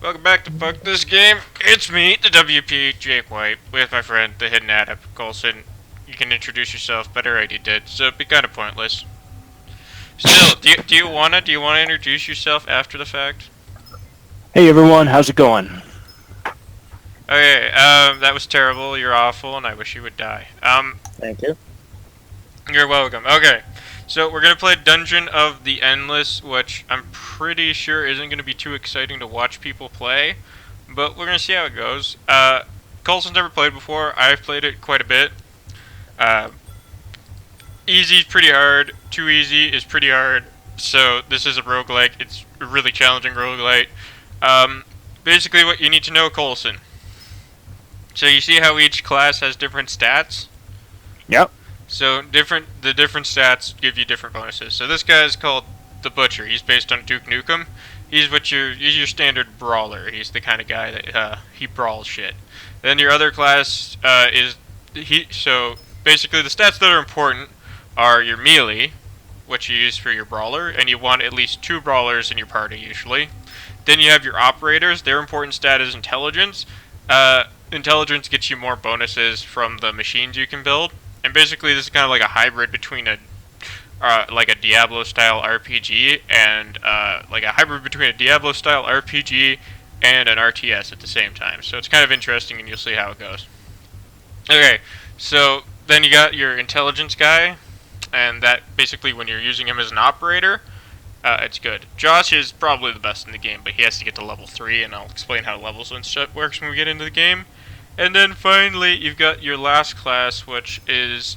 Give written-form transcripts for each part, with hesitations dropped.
Welcome back to Fuck This Game. It's me, the WP, Jake White, with my friend, the Hiddenadapt, Colson. You can introduce yourself, but I already did, so it'd be kind of pointless. Still, do you wanna introduce yourself after the fact? Hey everyone, how's it going? Okay, that was terrible, you're awful, and I wish you would die. Thank you. You're welcome. Okay, so we're gonna play Dungeon of the Endless, which I'm pretty sure isn't gonna be too exciting to watch people play, but we're gonna see how it goes. Colson's never played before. I've played it quite a bit. Easy is pretty hard. Too easy is pretty hard. So this is a roguelike. It's a really challenging roguelike. Basically, what you need to know, Colson. So you see how each class has different stats? Yep. So the different stats give you different bonuses. So this guy is called the Butcher. He's based on Duke Nukem. He's your standard brawler. He's the kind of guy that he brawls shit. Then your other class so basically the stats that are important are your melee, which you use for your brawler, and you want at least 2 brawlers in your party usually. Then you have your operators. Their important stat is intelligence. Intelligence gets you more bonuses from the machines you can build. And basically, this is kind of like a hybrid between a Diablo-style RPG and like a hybrid between a Diablo-style RPG and an RTS at the same time. So it's kind of interesting, and you'll see how it goes. Okay, so then you got your intelligence guy, and that basically when you're using him as an operator, it's good. Josh is probably the best in the game, but he has to get to level 3, and I'll explain how levels and stuff works when we get into the game. And then finally, you've got your last class, which is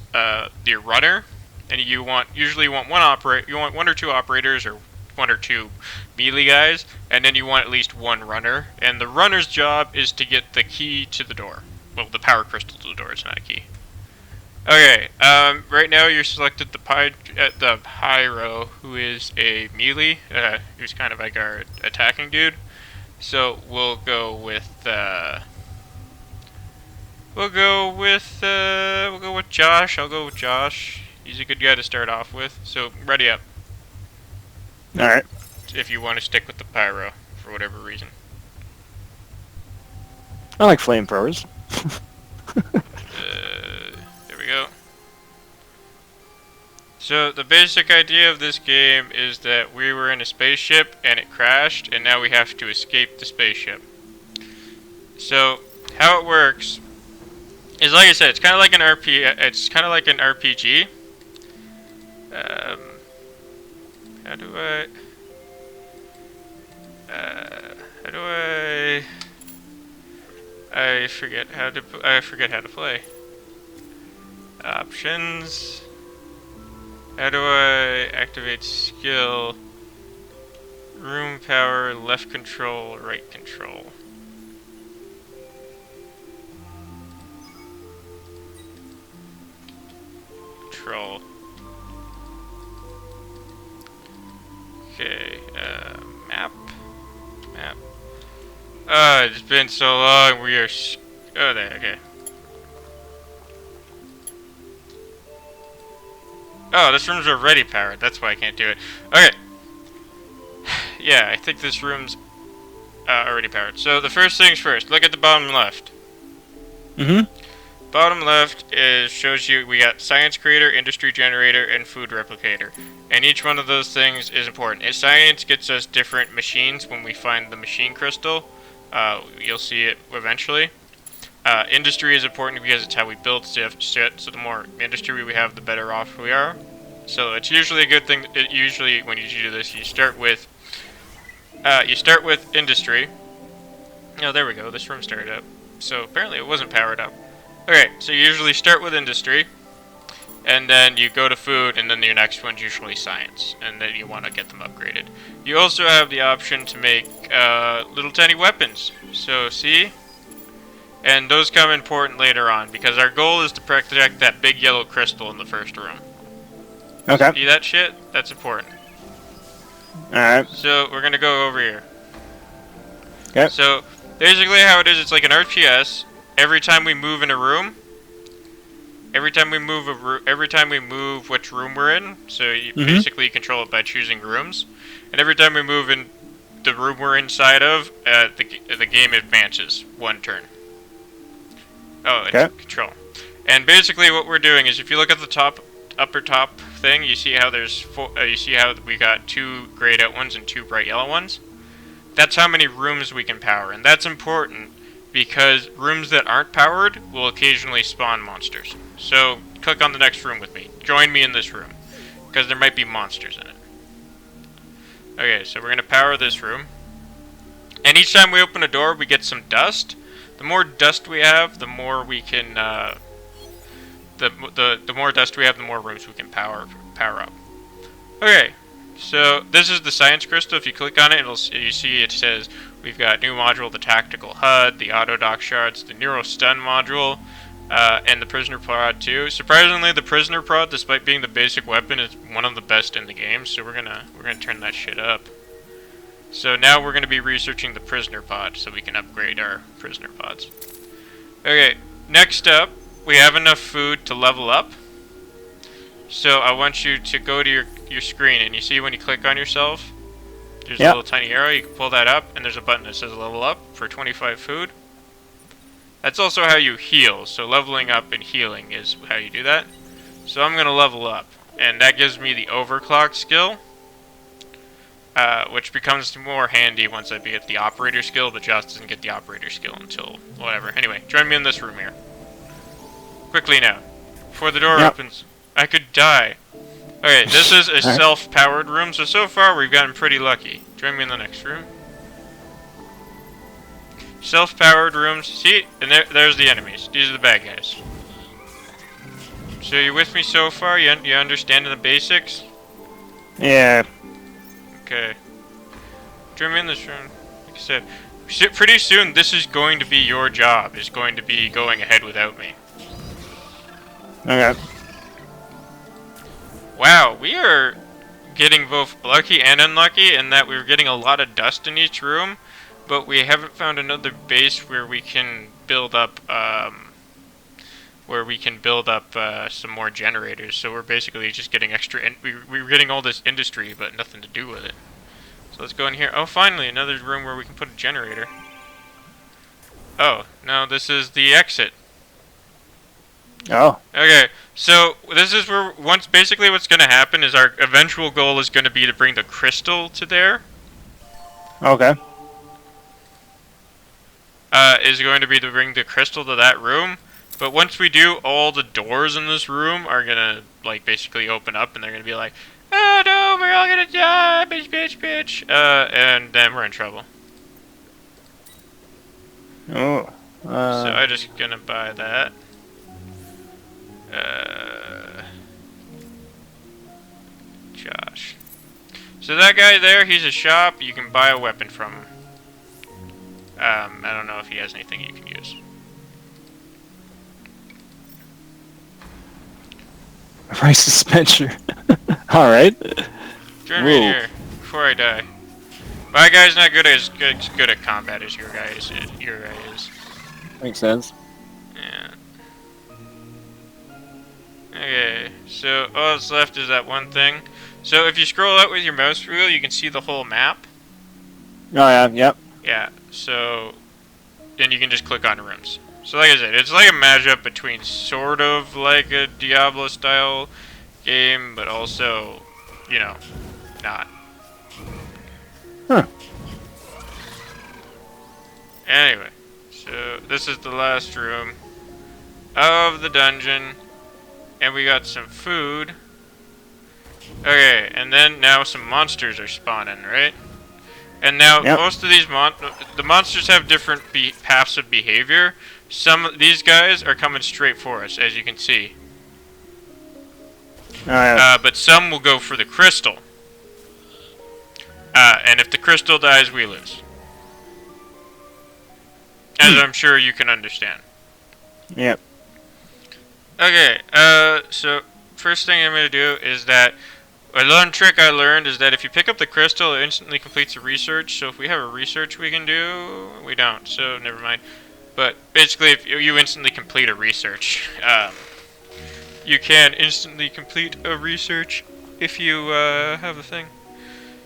your runner, and you usually want one or two operators or 1 or 2 melee guys, and then you want at least 1 runner. And the runner's job is to get the key to the door. Well, the power crystal to the door is not a key. Okay, right now you're selected the Pyro, who is a melee, who's kind of like our attacking dude. So we'll go with Josh. I'll go with Josh. He's a good guy to start off with. So ready up. Alright. If you want to stick with the Pyro for whatever reason. I like flamethrowers. There we go. So the basic idea of this game is that we were in a spaceship and it crashed, and now we have to escape the spaceship. So how it works is, like I said, it's kind of like an RPG. How do I forget how to play. Options. How do I activate skill? Room power, left control, right control. Control. Okay, map. It's been so long, we are oh, there, okay. Oh, this room's already powered, that's why I can't do it. Okay. Yeah, I think this room's already powered. So the first things first, look at the bottom left. Bottom left shows you we got science creator, industry generator, and food replicator. And each one of those things is important. Science gets us different machines when we find the machine crystal. You'll see it eventually. Industry is important because it's how we build stuff, so the more industry we have, the better off we are. So it's usually a good thing. Usually when you do this, you start with industry. Oh, there we go. This room started up. So apparently it wasn't powered up. Okay, so you usually start with industry, and then you go to food, and then your next one's usually science, and then you want to get them upgraded. You also have the option to make little tiny weapons. So see? And those come important later on, because our goal is to protect that big yellow crystal in the first room. Okay. See that shit? That's important. Alright. So we're gonna go over here. Okay. So basically how it is, it's like an RTS. Every time we move in a room, every time we move which room we're in, so you basically control it by choosing rooms. And every time we move in the room we're inside of, the game advances 1 turn. Oh, it's Okay. control. And basically what we're doing is if you look at the upper top thing, you see how you see how we got 2 grayed out ones and 2 bright yellow ones? That's how many rooms we can power, and that's important because rooms that aren't powered will occasionally spawn monsters. So click on the next room with me. Join me in this room, because there might be monsters in it. Okay, so we're going to power this room. And each time we open a door, we get some dust. The more dust we have, the more we can, the more dust we have, the more rooms we can power up. Okay, so this is the science crystal. If you click on it, you see it says we've got new module, the tactical HUD, the auto dock shards, the neuro stun module, and the prisoner prod too. Surprisingly, the prisoner prod, despite being the basic weapon, is one of the best in the game. So we're gonna turn that shit up. So now we're gonna be researching the prisoner pod so we can upgrade our prisoner pods. Okay, next up, we have enough food to level up. So I want you to go to your screen, and you see when you click on yourself, there's a little tiny arrow. You can pull that up, and there's a button that says level up for 25 food. That's also how you heal. So leveling up and healing is how you do that. So I'm going to level up, and that gives me the overclock skill, which becomes more handy once I get the operator skill, but Josh doesn't get the operator skill until whatever. Anyway, join me in this room here. Quickly now, before the door opens. I could die. Okay, this is a self-powered room, so far we've gotten pretty lucky. Join me in the next room. Self-powered rooms. See? And there's the enemies. These are the bad guys. So you with me so far? You understanding the basics? Yeah. Okay. Join me in this room. Like I said, pretty soon this is going to be your job. Is going to be going ahead without me. Okay. Wow, we are getting both lucky and unlucky in that we're getting a lot of dust in each room, but we haven't found another base where we can build up some more generators. So we're basically just getting extra. We're getting all this industry, but nothing to do with it. So let's go in here. Oh, finally, another room where we can put a generator. Oh, no, this is the exit. Oh. Okay, so this is where basically what's going to happen is our eventual goal is going to be to bring the crystal to there. Okay. Is going to be to bring the crystal to that room. But once we do, all the doors in this room are going to, like, basically open up, and they're going to be like, oh no, we're all going to die, bitch, bitch, bitch. And then we're in trouble. Oh. So I'm just going to buy that. Josh. So that guy there, he's a shop. You can buy a weapon from him. I don't know if he has anything you can use. Rice suspension. Alright. Join me in here before I die. My guy's not good at combat as your guy is. Makes sense. Yeah. Okay, so all that's left is that one thing. So if you scroll out with your mouse wheel, you can see the whole map. Oh yeah, yep. Yeah, so then you can just click on rooms. So like I said, it's like a mashup between sort of like a Diablo style game, but also, you know, not. Huh. Anyway, so this is the last room of the dungeon, and we got some food. Okay, and then now some monsters are spawning, right? And now most of these the monsters have different paths of behavior. These guys are coming straight for us, as you can see. Oh, yeah. But some will go for the crystal. And if the crystal dies, we lose. As I'm sure you can understand. Yep. Okay, so first thing I'm going to do is that a little trick I learned is that if you pick up the crystal, it instantly completes a research. So if we have a research we can do, we don't, so never mind. But basically, if you instantly complete a research, you can instantly complete a research if you have a thing.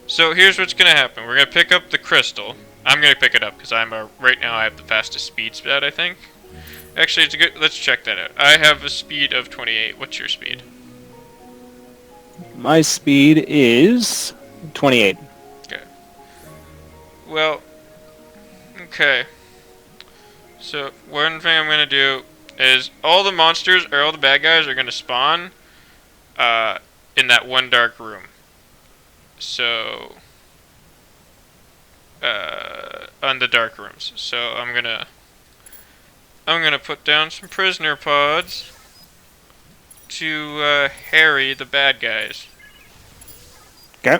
So here's what's gonna happen. We're gonna pick up the crystal. I'm gonna pick it up because right now I have the fastest speed stat, I think. Actually, it's a good. Let's check that out. I have a speed of 28. What's your speed? My speed is 28. Okay. Well, okay. So one thing I'm gonna do is all the monsters or all the bad guys are gonna spawn in that one dark room. So on the dark rooms. So I'm gonna put down some prisoner pods to harry the bad guys. Okay.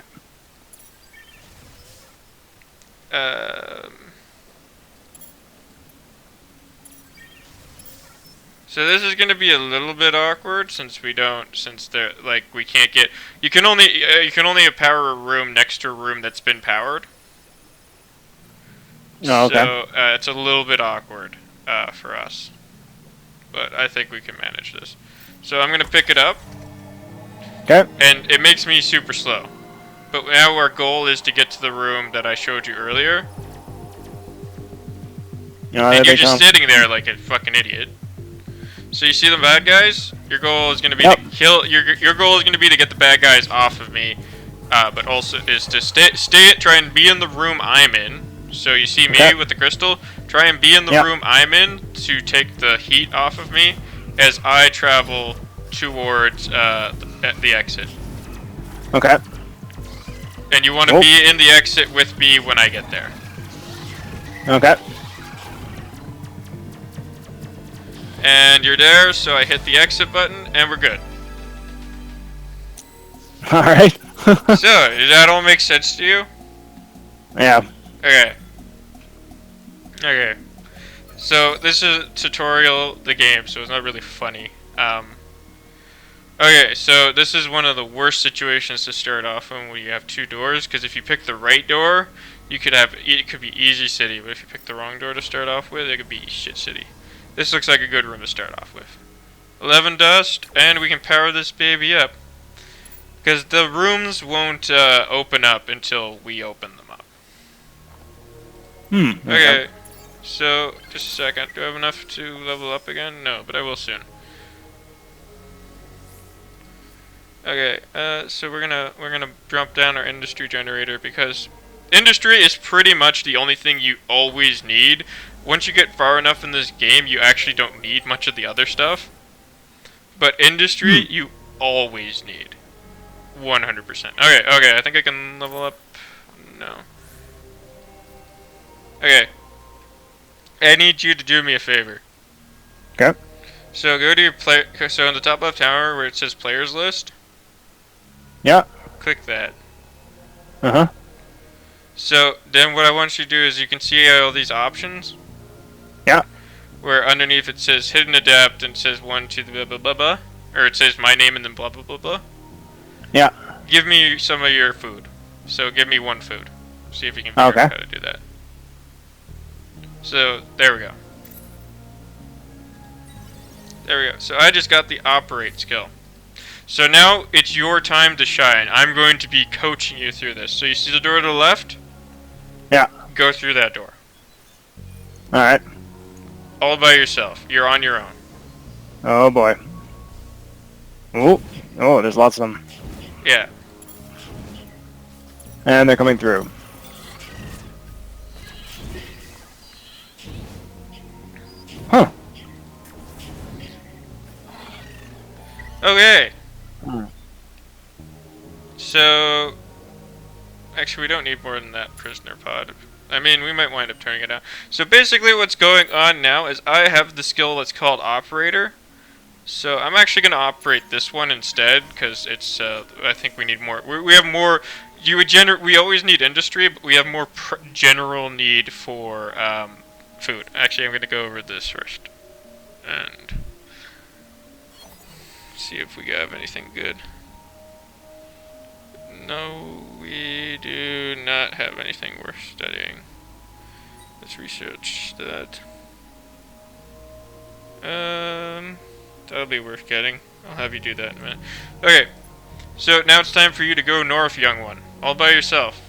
So this is gonna be a little bit awkward since they're like we can't get. You can only power a room next to a room that's been powered. Oh, okay. So it's a little bit awkward for us, but I think we can manage this. So I'm gonna pick it up, Okay. and it makes me super slow. But now our goal is to get to the room that I showed you earlier. And you're just sitting there like a fucking idiot. So you see the bad guys? Your goal is gonna be to kill. Your goal is gonna be to get the bad guys off of me, but also is to try and be in the room I'm in. So you see me with the crystal. Try and be in the room I'm in to take the heat off of me as I travel towards the exit. Okay. And you want to be in the exit with me when I get there. Okay. And you're there, so I hit the exit button, and we're good. Alright. So, does that all make sense to you? Yeah. Okay. Okay. So, this is a tutorial, the game, so it's not really funny. Okay, so this is one of the worst situations to start off in when you have two doors, because if you pick the right door, it could be easy city, but if you pick the wrong door to start off with, it could be shit city. This looks like a good room to start off with. 11 dust, and we can power this baby up. Because the rooms won't open up until we open them up. Okay, so, just a second. Do I have enough to level up again? No, but I will soon. Okay, so we're gonna drop down our industry generator because industry is pretty much the only thing you always need. Once you get far enough in this game, you actually don't need much of the other stuff. But industry, you always need. 100%. Okay, I think I can level up. No. Okay. I need you to do me a favor. Okay. So go to your player. So on the top left tower where it says players list. Yeah. Click that. Uh-huh. So then what I want you to do is you can see all these options. Yeah. Where underneath it says Hiddenadapt and it says 1 to the blah blah blah blah. Or it says my name and then blah blah blah blah. Yeah. Give me some of your food. So give me one food. See if you can figure out how to do that. So there we go. There we go. So I just got the operate skill. So now it's your time to shine. I'm going to be coaching you through this. So you see the door to the left? Yeah. Go through that door. Alright. All by yourself. You're on your own. Oh boy. Oh, there's lots of them. Yeah. And they're coming through. Huh. Okay. So, actually we don't need more than that prisoner pod. I mean, we might wind up turning it out. So basically what's going on now is I have the skill that's called operator. So I'm actually going to operate this one instead because it's, I think we need more. We have more, we always need industry, but we have more general need for food. Actually, I'm going to go over this first. And see if we have anything good. No, we do not have anything worth studying. Let's research that. That'll be worth getting. I'll have you do that in a minute. Okay, So now it's time for you to go north, young one, all by yourself.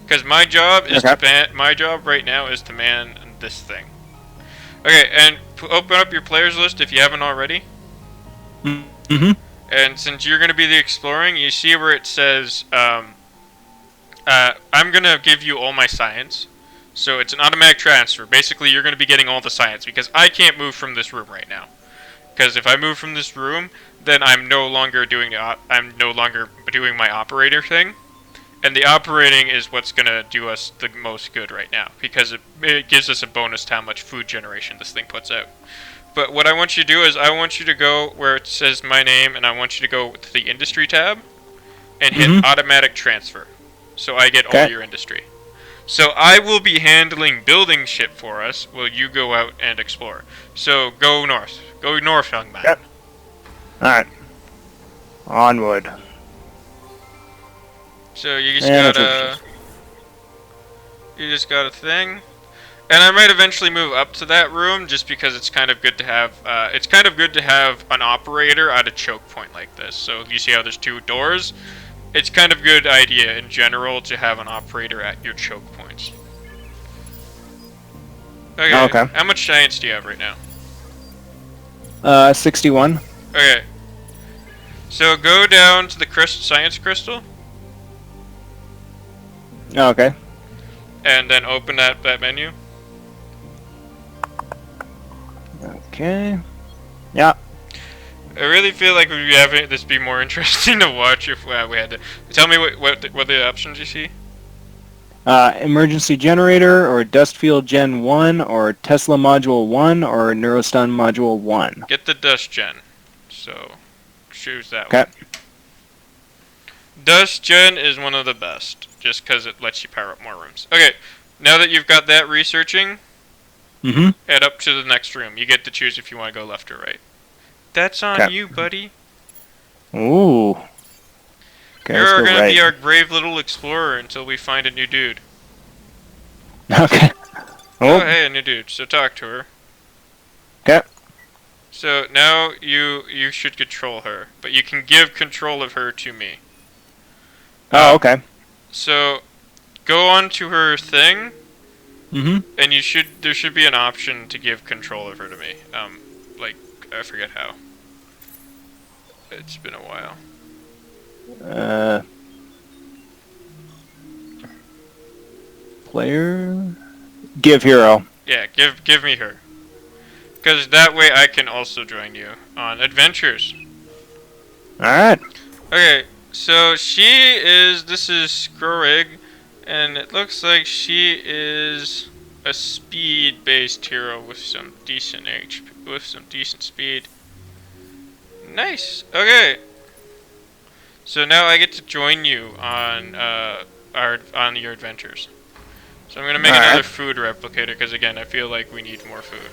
Because my job is Okay. my job right now is to man this thing. Okay, and open up your players list if you haven't already. Mm-hmm. And since you're going to be the exploring, you see where it says, I'm going to give you all my science. So it's an automatic transfer. Basically, you're going to be getting all the science because I can't move from this room right now. Because if I move from this room, then I'm no longer doing my operator thing. And the operating is what's going to do us the most good right now. Because it gives us a bonus to how much food generation this thing puts out. But what I want you to do is I want you to go where it says my name, and I want you to go to the industry tab and hit Mm-hmm. automatic transfer. So I get all Okay. your industry. So I will be handling building shit for us while you go out and explore. So go north. Go north, young man. Yep. All right. Onward. So you just And got that's a what. thing. And I might eventually move up to that room just because it's kind of good to have. It's kind of good to have an operator at a choke point like this. So you see how there's two doors. It's kind of good idea in general to have an operator at your choke points. Okay, Okay. how much science do you have right now? 61. Okay, so go down to the science crystal Okay. and then open that menu. Okay. Yeah. I really feel like we'd be having this be more interesting to watch if we had to. Tell me what the options you see. Emergency generator or dust field gen 1 or Tesla module 1 or neurostun module 1. Get the dust gen. So choose that Okay. one. Dust gen is one of the best, just because it lets you power up more rooms. Okay, now that you've got that researching, Mm-hmm. head up to the next room. You get to choose if you want to go left or right. That's on Okay. you, buddy. Ooh. Okay, let's You're go gonna right. be our brave little explorer until we find a new dude. Okay. Oh, Oh. hey, a new dude. So talk to her. Okay. So now you should control her, but you can give control of her to me. Oh, okay. So go on to her thing, Mm-hmm. and there should be an option to give control of her to me. Like I forget how. It's been a while. Uh, player. Give hero. Yeah, give me her, because that way I can also join you on adventures. All right. Okay, so this is Skroig, and it looks like she is a speed-based hero with some decent HP, with some decent speed. Nice. Okay. So now I get to join you on on your adventures. So I'm gonna make All another right. food replicator because again I feel like we need more food.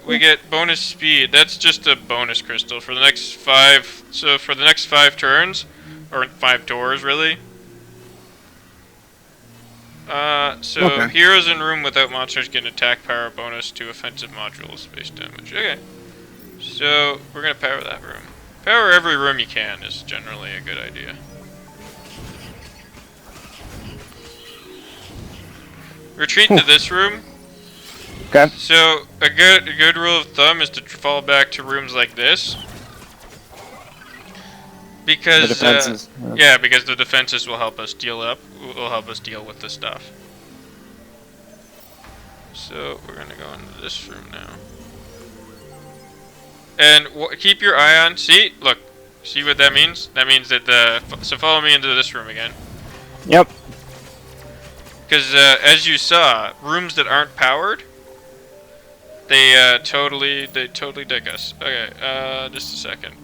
We get bonus speed. That's just a bonus crystal for the next 5. So for the next 5 turns, or 5 doors really. So Okay. heroes in room without monsters get an attack power bonus to offensive module space damage. Okay. So we're gonna power that room. Power every room you can is generally a good idea. Retreat to this room. Okay. So a good rule of thumb is to fall back to rooms like this. Because The defenses. yeah, because the defenses will help us deal with the stuff. So we're gonna go into this room now. And keep your eye on. See, look, see what that means? That means that so follow me into this room again. Yep. Because as you saw, rooms that aren't powered, they totally dig us. Okay, just a second.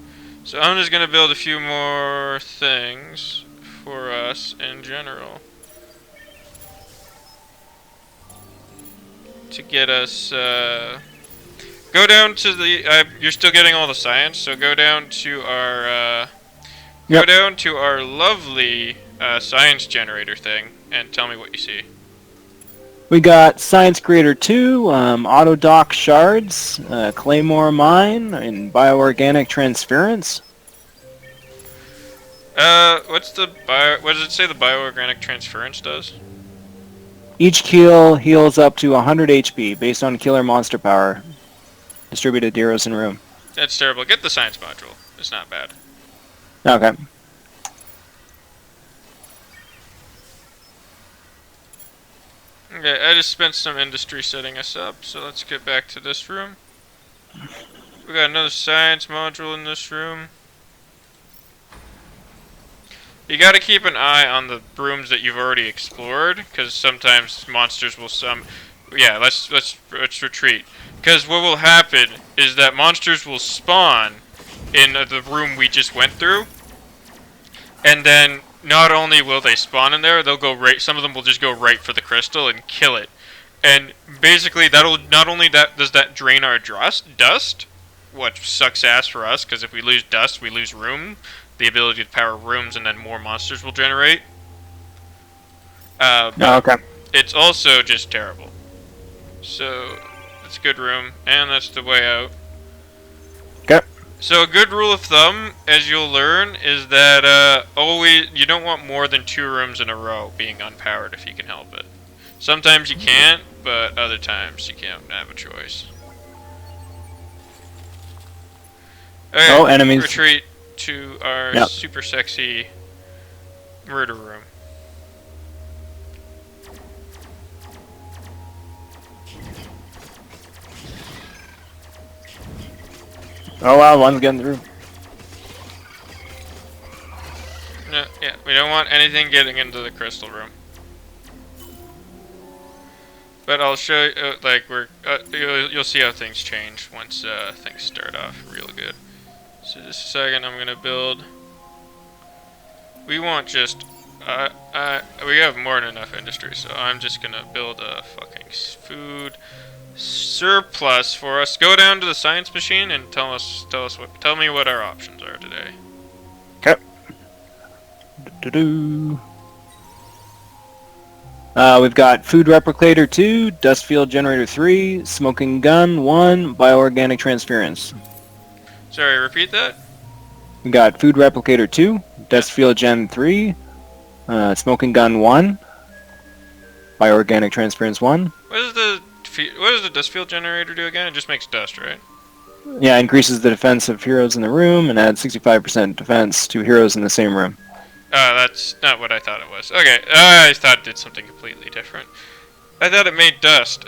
So I'm just gonna build a few more things for us in general to get us. Go down to the. You're still getting all the science, so go down to our. Go Yep. down to our lovely science generator thing and tell me what you see. We got Science Creator 2, Auto Dock Shards, Claymore Mine, and Bioorganic Transference. What does it say the bioorganic transference does? Each kill heals up to 100 HP based on killer monster power. Distributed to heroes in room. That's terrible. Get the science module. It's not bad. Okay. Okay, I just spent some industry setting us up, so let's get back to this room. We got another science module in this room. You gotta keep an eye on the rooms that you've already explored, because sometimes monsters will Yeah, let's retreat. Because what will happen is that monsters will spawn in the room we just went through, and then not only will they spawn in there, they'll go right. Some of them will just go right for the crystal and kill it. And basically, that'll not only does that drain our dust, which sucks ass for us, because if we lose dust, we lose room, the ability to power rooms, and then more monsters will generate. But it's also just terrible. So that's a good room, and that's the way out. Okay. So a good rule of thumb, as you'll learn, is that always you don't want more than 2 rooms in a row being unpowered if you can help it. Sometimes you can't, but other times you can't have a choice. Okay, oh, enemies. Retreat to our super sexy murder room. Oh wow, one's getting through. No, yeah, we don't want anything getting into the crystal room. But I'll show you, like, you'll see how things change once things start off real good. So just a second, I'm gonna build. We want just, we have more than enough industry, so I'm just gonna build a fucking food surplus for us. Go down to the science machine and tell me what our options are today. Okay. We've got Food Replicator 2, Dust Field Generator 3, Smoking Gun 1, Bioorganic Transference. Sorry, repeat that? We got Food Replicator 2, Dust Field Gen 3, Smoking Gun 1, Bioorganic Transference 1. What does the dust field generator do again? It just makes dust, right? Yeah, increases the defense of heroes in the room and adds 65% defense to heroes in the same room. That's not what I thought it was. Okay, I thought it did something completely different. I thought it made dust.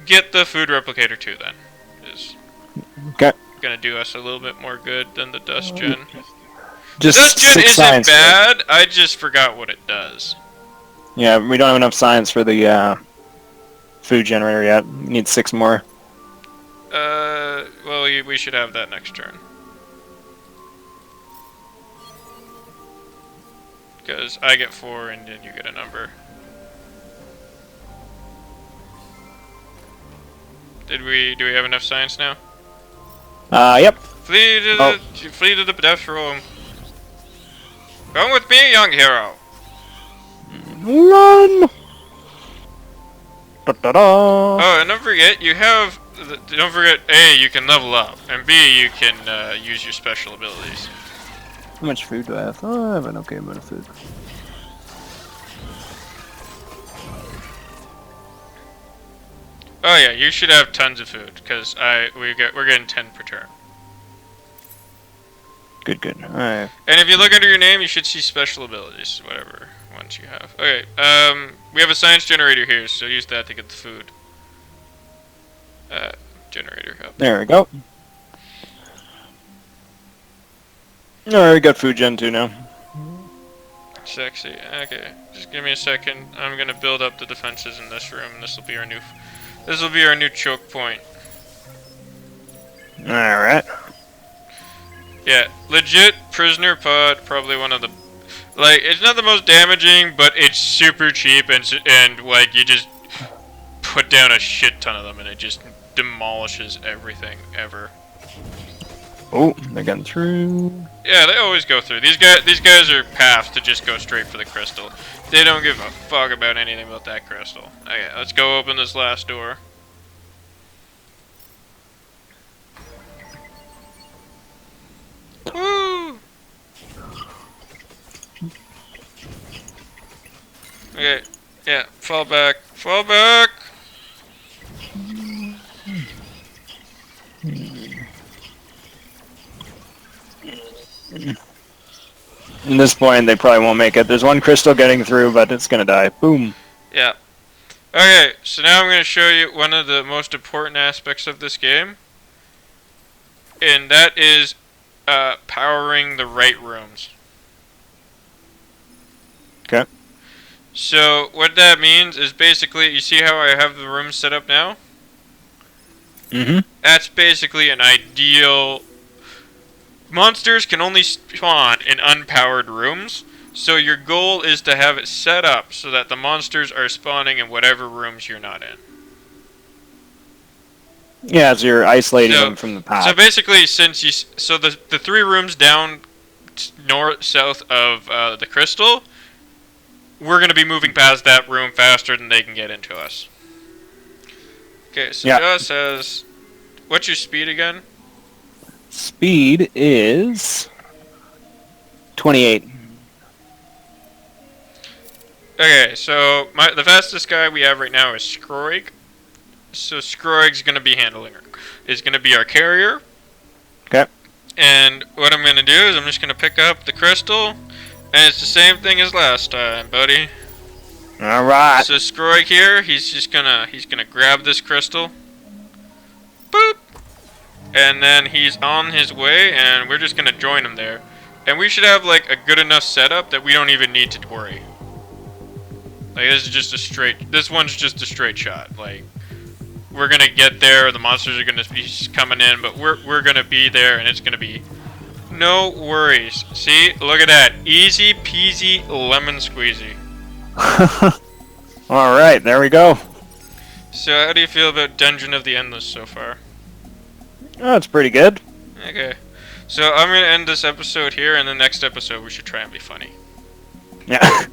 Get the food replicator 2 then. Is gonna do us a little bit more good than the dust gen. Just the dust gen isn't bad, I just forgot what it does. Yeah, we don't have enough science for the food generator yet. We need 6 more. Well, we should have that next turn. Because I get 4 and then you get a number. Do we have enough science now? Yep. Flee to the death room. Come with me, young hero. Run! Da-da-da. Oh, and don't forget, don't forget, A, you can level up, and B, you can use your special abilities. How much food do I have? Oh, I have an okay amount of food. Oh yeah, you should have tons of food, because we're getting 10 per turn. Good. Alright. And if you look under your name, you should see special abilities, whatever ones you have. Okay, we have a science generator here, so use that to get the food. Generator up. There we go. Alright, we got food gen 2 now. Sexy. Okay, just give me a second. I'm gonna build up the defenses in this room, and this will be our new choke point. Alright. Yeah, legit prisoner pod, probably one of the, like, it's not the most damaging, but it's super cheap, and like, you just put down a shit ton of them, and it just demolishes everything, ever. Oh, they're getting through. Yeah, they always go through. These guys are paths to just go straight for the crystal. They don't give a fuck about anything about that crystal. Okay, let's go open this last door. Woo! Okay, yeah, fall back. Fall back! At this point, they probably won't make it. There's one crystal getting through, but it's gonna die. Boom. Yeah. Okay, so now I'm going to show you one of the most important aspects of this game. And that is powering the right rooms. Okay. So what that means is basically, you see how I have the rooms set up now? Mm-hmm. That's basically an ideal... Monsters can only spawn in unpowered rooms, so your goal is to have it set up so that the monsters are spawning in whatever rooms you're not in. Yeah, so you're isolating them from the path. So basically, so the 3 rooms down north south of the crystal, we're gonna be moving past that room faster than they can get into us. Okay, so Joe says, what's your speed again? Speed is 28. Okay, so the fastest guy we have right now is Skroig. So Skroig's gonna be is gonna be our carrier. Okay. And what I'm gonna do is I'm just gonna pick up the crystal, and it's the same thing as last time, buddy. All right. So Skroig here, he's gonna grab this crystal. Boop. And then he's on his way, and we're just gonna join him there. And we should have like a good enough setup that we don't even need to worry. Like this one's just a straight shot. Like, we're gonna get there, the monsters are gonna be coming in, but we're gonna be there, and it's gonna be no worries. See, look at that, easy peasy lemon squeezy. All right, there we go. So how do you feel about Dungeon of the Endless so far? Oh, it's pretty good. Okay, so I'm gonna end this episode here, and the next episode we should try and be funny. Yeah.